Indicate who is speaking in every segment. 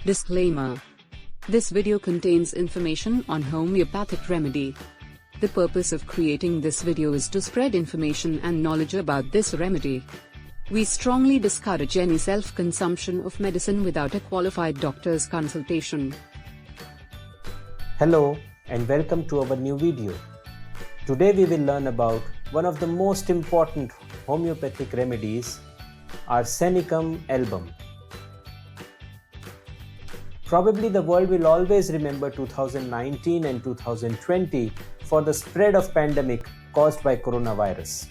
Speaker 1: Disclaimer. This video contains information on homeopathic remedy. The purpose of creating this video is to spread information and knowledge about this remedy. We strongly discourage any self-consumption of medicine without a qualified doctor's consultation.
Speaker 2: Hello and welcome to our new video. Today we will learn about one of the most important homeopathic remedies, Arsenicum Album. Probably the world will always remember 2019 and 2020 for the spread of pandemic caused by coronavirus.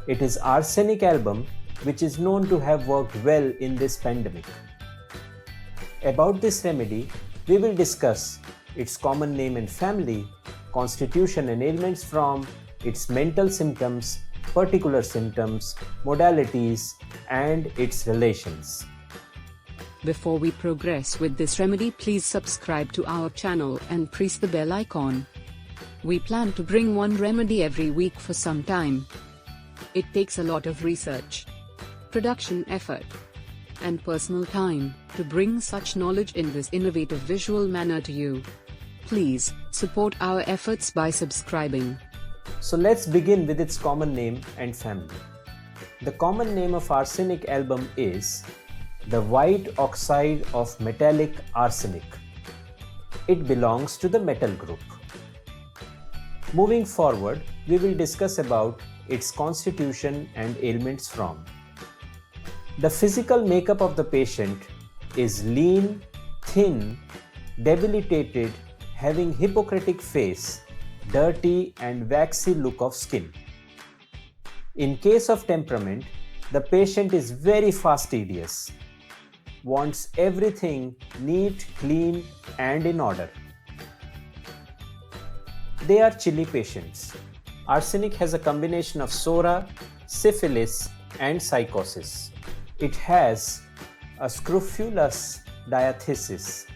Speaker 2: It is Arsenic Album which is known to have worked well in this pandemic. About this remedy, we will discuss its common name and family, constitution and ailments from, its mental symptoms, particular symptoms, modalities, and its relations.
Speaker 1: Before we progress with this remedy, please subscribe to our channel and press the bell icon. We plan to bring one remedy every week for some time. It takes a lot of research, production effort, and personal time to bring such knowledge in this innovative visual manner to you. Please support our efforts by subscribing.
Speaker 2: So let's begin with its common name and family. The common name of Arsenic Album is the white oxide of metallic arsenic. It belongs to the metal group. Moving forward, we will discuss about its constitution and ailments from. The physical makeup of the patient is lean, thin, debilitated, having Hippocratic face, dirty and waxy look of skin. In case of temperament, the patient is very fastidious, wants everything neat, clean and in order. They are chilly patients. Arsenic has a combination of psora, syphilis and psychosis. It has a scrofulous diathesis.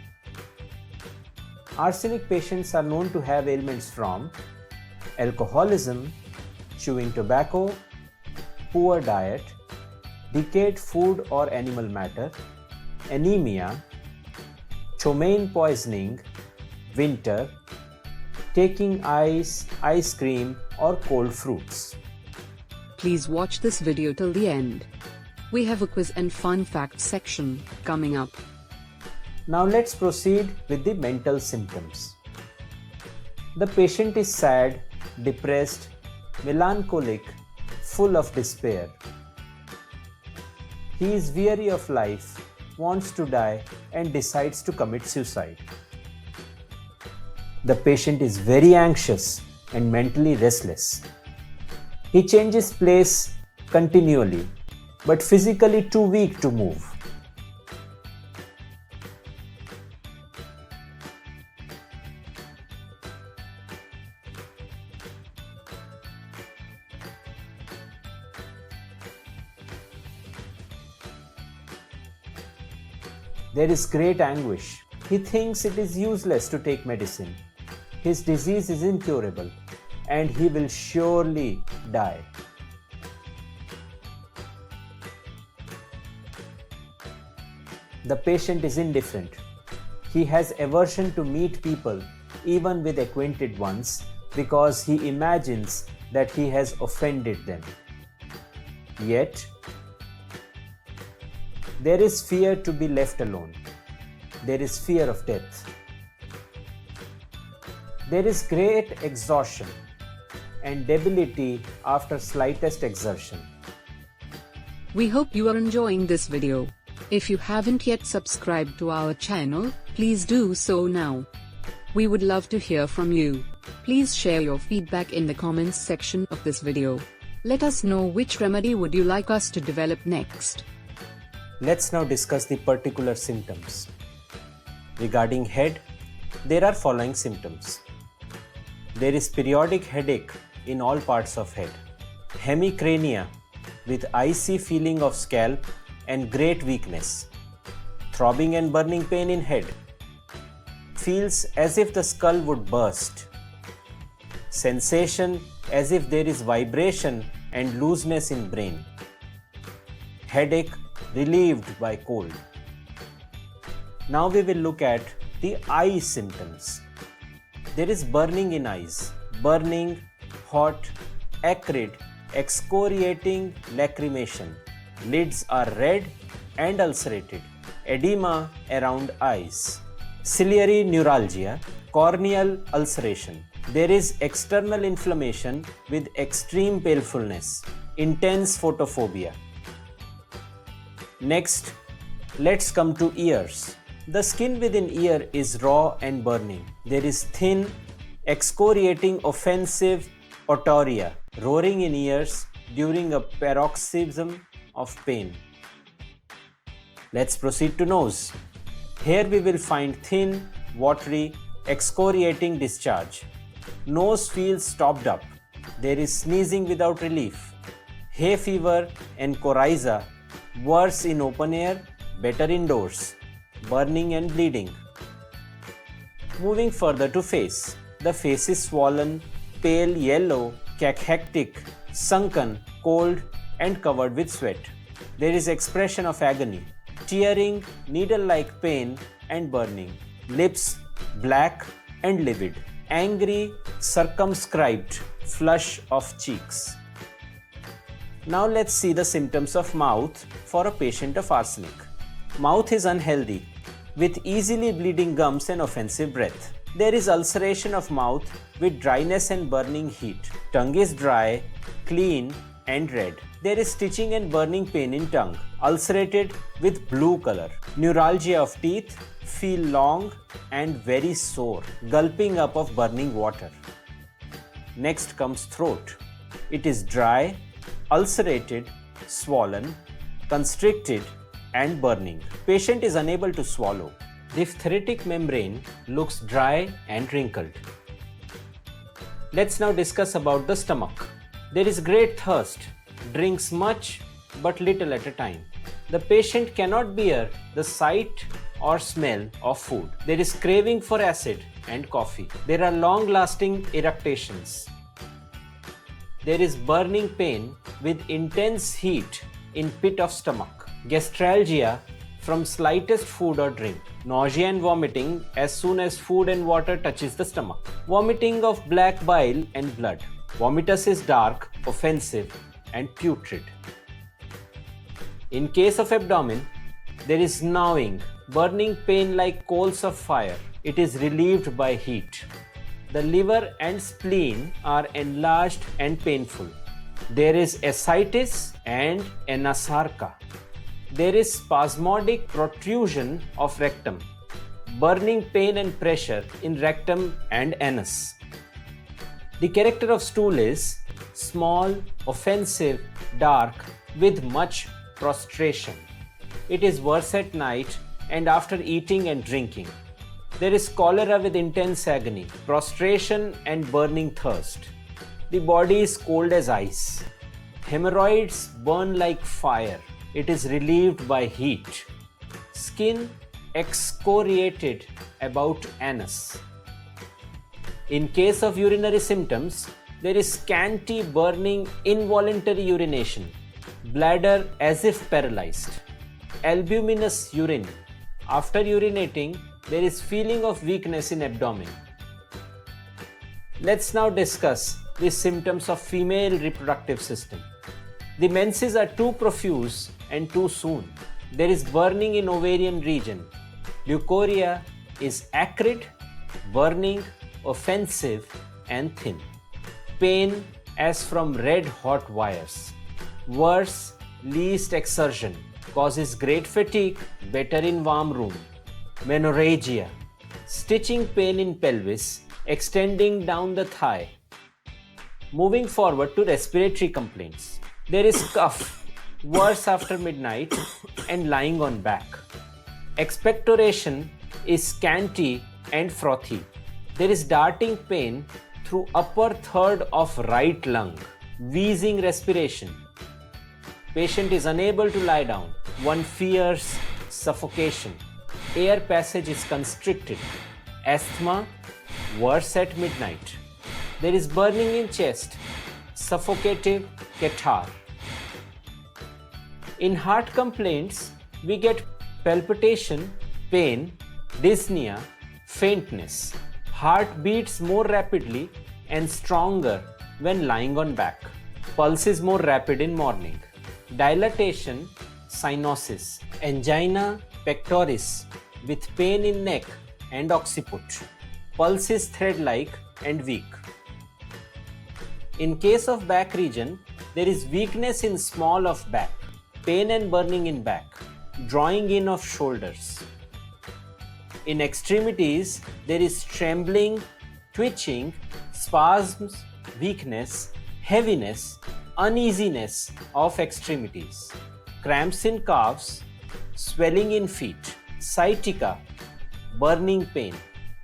Speaker 2: Arsenic patients are known to have ailments from alcoholism, chewing tobacco, poor diet, decayed food or animal matter, anemia, chomaine poisoning, winter, taking ice, ice cream or cold fruits.
Speaker 1: Please watch this video till the end. We have a quiz and fun facts section coming up.
Speaker 2: Now let's proceed with the mental symptoms. The patient is sad, depressed, melancholic, full of despair. He is weary of life, wants to die and decides to commit suicide. The patient is very anxious and mentally restless. He changes place continually, but physically too weak to move. There is great anguish. He thinks it is useless to take medicine. His disease is incurable and he will surely die. The patient is indifferent. He has aversion to meet people, even with acquainted ones, because he imagines that he has offended them. Yet, there is fear to be left alone. There is fear of death. There is great exhaustion and debility after slightest exertion.
Speaker 1: We hope you are enjoying this video. If you haven't yet subscribed to our channel, please do so now. We would love to hear from you. Please share your feedback in the comments section of this video. Let us know which remedy would you like us to develop next.
Speaker 2: Let's now discuss the particular symptoms. Regarding head, there are following symptoms. There is periodic headache in all parts of head, hemicrania with icy feeling of scalp and great weakness, throbbing and burning pain in head, feels as if the skull would burst, sensation as if there is vibration and looseness in brain, headache relieved by cold. Now we will look at the eye symptoms. There is burning in eyes, burning, hot, acrid, excoriating lacrimation. Lids are red and ulcerated. Edema around eyes. Ciliary neuralgia, corneal ulceration. There is external inflammation with extreme palefulness, intense photophobia. Next, let's come to ears. The skin within ear is raw and burning. There is thin, excoriating, offensive otorrhea, roaring in ears during a paroxysm of pain. Let's proceed to nose. Here we will find thin, watery, excoriating discharge. Nose feels stopped up. There is sneezing without relief. Hay fever and coryza, worse in open air, better indoors. Burning and bleeding. Moving further to face. The face is swollen, pale yellow, cachectic, sunken, cold and covered with sweat. There is expression of agony, tearing, needle-like pain and burning. Lips black and livid. Angry, circumscribed, flush of cheeks. Now let's see the symptoms of mouth for a patient of arsenic. Mouth is unhealthy, with easily bleeding gums and offensive breath. There is ulceration of mouth with dryness and burning heat. Tongue is dry, clean and red. There is stitching and burning pain in tongue, ulcerated with blue color. Neuralgia of teeth, feel long and very sore, gulping up of burning water. Next comes throat. It is dry, ulcerated, swollen, constricted and burning. Patient is unable to swallow. Diphtheritic membrane looks dry and wrinkled. Let's now discuss about the stomach. There is great thirst, drinks much but little at a time. The patient cannot bear the sight or smell of food. There is craving for acid and coffee. There are long-lasting eructations. There is burning pain with intense heat in pit of stomach. Gastralgia from slightest food or drink. Nausea and vomiting as soon as food and water touches the stomach. Vomiting of black bile and blood. Vomitus is dark, offensive and putrid. In case of abdomen, there is gnawing, burning pain like coals of fire. It is relieved by heat. The liver and spleen are enlarged and painful. There is ascites and anasarca. There is spasmodic protrusion of rectum, burning pain and pressure in rectum and anus. The character of stool is small, offensive, dark, with much prostration. It is worse at night and after eating and drinking. There is cholera with intense agony, prostration and burning thirst. The body is cold as ice. Hemorrhoids burn like fire. It is relieved by heat. Skin excoriated about anus. In case of urinary symptoms, there is scanty burning involuntary urination. Bladder as if paralyzed. Albuminous urine. After urinating, there is feeling of weakness in abdomen. Let's now discuss the symptoms of female reproductive system. The menses are too profuse and too soon. There is burning in ovarian region. Leukorrhea is acrid, burning, offensive and thin. Pain as from red hot wires. Worse, least exertion. Causes great fatigue, better in warm room. Menorrhagia. Stitching pain in pelvis, extending down the thigh. Moving forward to respiratory complaints. There is cough, worse after midnight and lying on back. Expectoration is scanty and frothy. There is darting pain through upper third of right lung. Wheezing respiration. Patient is unable to lie down. One fears suffocation. Air passage is constricted. Asthma, worse at midnight. There is burning in chest. Suffocative catarrh. In heart complaints, we get palpitation, pain, dyspnea, faintness. Heart beats more rapidly and stronger when lying on back. Pulse is more rapid in morning. Dilatation, cyanosis. Angina pectoris with pain in neck and occiput. Pulse is thread-like and weak. In case of back region, there is weakness in small of back, pain and burning in back, drawing in of shoulders. In extremities, there is trembling, twitching, spasms, weakness, heaviness, uneasiness of extremities, cramps in calves, swelling in feet, sciatica, burning pain,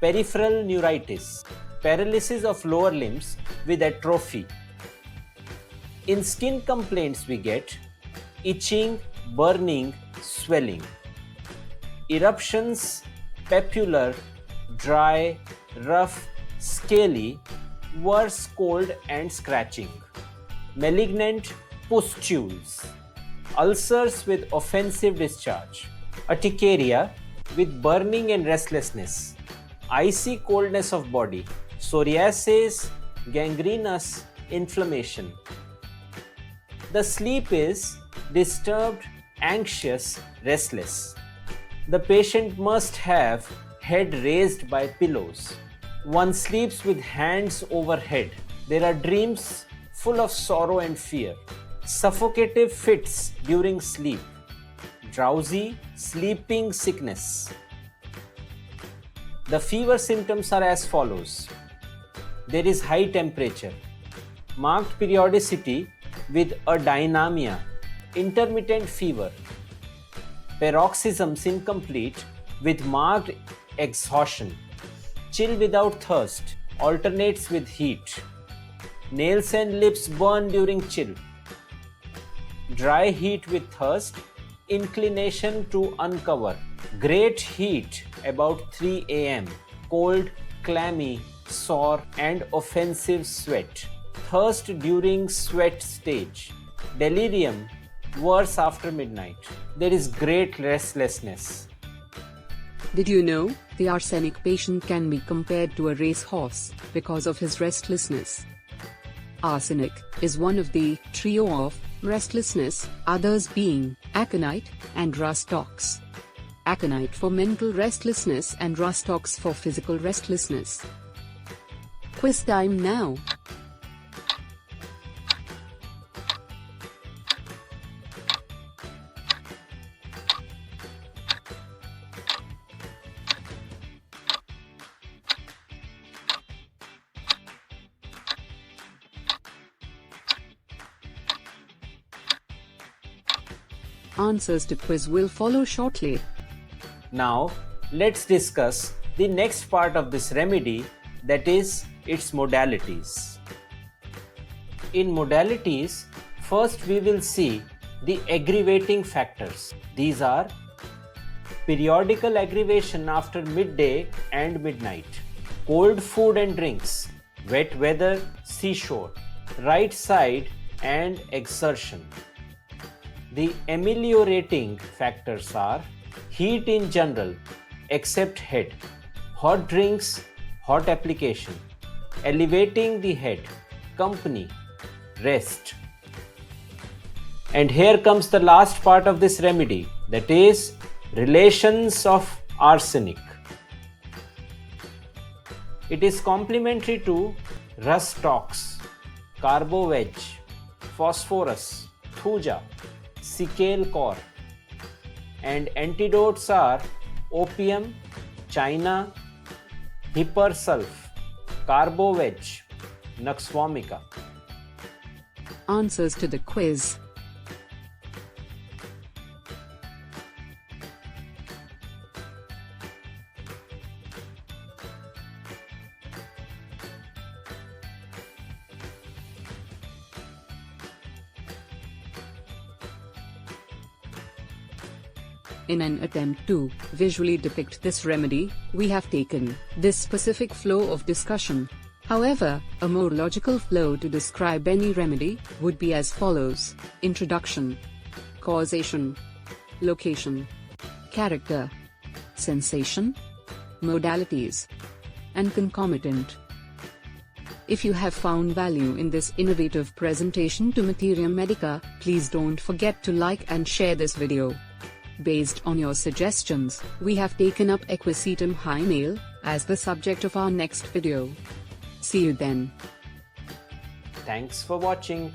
Speaker 2: peripheral neuritis, paralysis of lower limbs with atrophy. In skin complaints we get itching, burning, swelling, eruptions, papular, dry, rough, scaly, worse cold and scratching, malignant pustules, ulcers with offensive discharge, urticaria with burning and restlessness, icy coldness of body, psoriasis, gangrenous inflammation. The sleep is disturbed, anxious, restless. The patient must have head raised by pillows. One sleeps with hands over head. There are dreams full of sorrow and fear. Suffocative fits during sleep. Drowsy, sleeping sickness. The fever symptoms are as follows. There is high temperature, marked periodicity with a dynamia, intermittent fever, paroxysms incomplete with marked exhaustion, chill without thirst, alternates with heat, nails and lips burn during chill, dry heat with thirst, inclination to uncover, great heat about 3 a.m., cold, clammy, sore and offensive sweat, thirst during sweat stage, delirium, worse after midnight. There is great restlessness.
Speaker 1: Did you know the arsenic patient can be compared to a racehorse because of his restlessness? Arsenic is one of the trio of restlessness, others being aconite and rustox. Aconite for mental restlessness and rustox for physical restlessness. Quiz time now. Answers to quiz will follow shortly.
Speaker 2: Now, let's discuss the next part of this remedy, that is its modalities. In modalities, first we will see the aggravating factors. These are periodical aggravation after midday and midnight, cold food and drinks, wet weather, seashore, right side and exertion. The ameliorating factors are heat in general except head, hot drinks, hot application, elevating the head, company, rest. And here comes the last part of this remedy, that is relations of arsenic. It is complementary to rustox, carbo-veg, phosphorus, thuja, Sickle core, and antidotes are opium, china, hipersulf, carbo-veg, nux vomica.
Speaker 1: Answers to the quiz. In an attempt to visually depict this remedy, we have taken this specific flow of discussion. However, a more logical flow to describe any remedy would be as follows: introduction, causation, location, character, sensation, modalities, and concomitant. If you have found value in this innovative presentation to Materia Medica, please don't forget to like and share this video. Based on your suggestions, we have taken up Equisetum hyemale as the subject of our next video. See you then.
Speaker 2: Thanks for watching.